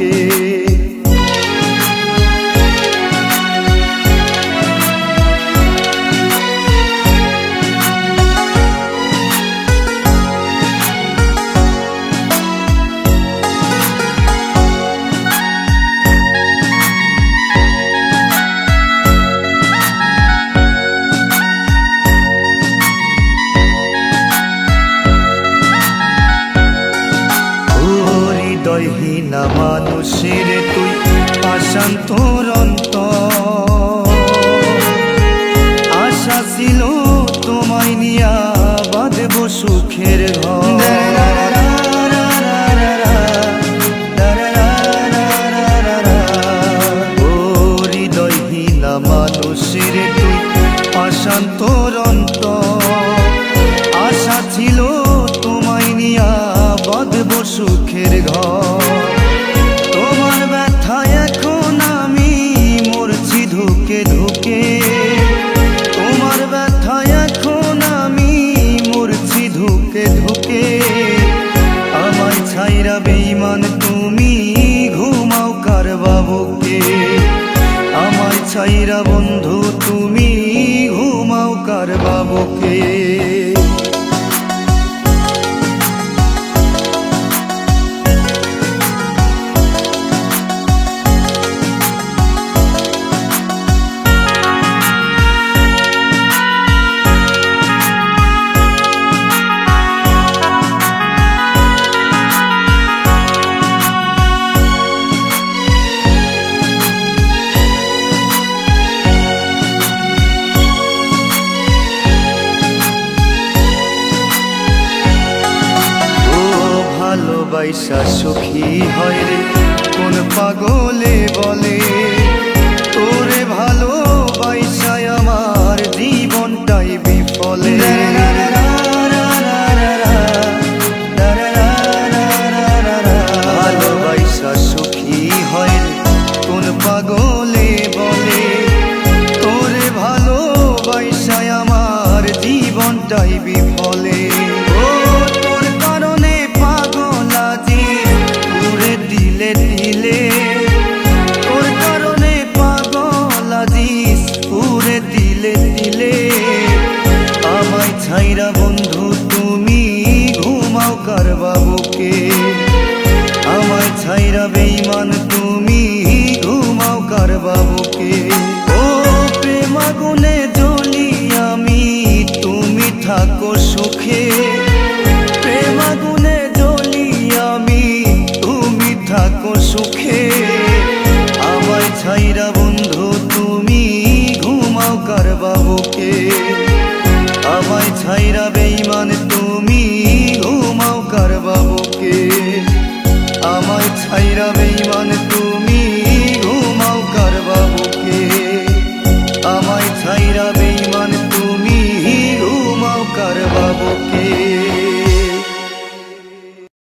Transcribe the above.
বাবুকে। হৃদয়হীনা মানুষের তুই আশান্তর অন্তর, আশা ছিল তোমায় নিয়া বাঁধব সুখের ঘর। ও হৃদয়হীনা মানুষের তুই আশান্তর অন্তর, আশা ছিল তোমায় নিয়া বাঁধব সুখের ঘর। তোমার ব্যথায় এখন আমি মরছি ধুকে ধুকে, তোমার ব্যথায় এখন আমি মরছি ধুকে ধুকে। আমায় ছাইরা বেঈমান তুমি ঘুমাও কার বাবুকে, আমায় ছাইরা বন্ধু তুমি ঘুমাও কার বাবুকে। ভালোবাসা সুখী হয় রে কোন পাগলে বলে, তোরে ভালোবাসায় আমার জীবনটাই বিফলে। ভালোবাসা সুখী হয় রে কোন পাগলে বলে, তোরে ভালোবাসায় আমার জীবনটাই বিফলে। ছাইরা বন্ধু তুমি ঘুমাও কার বাবুকে।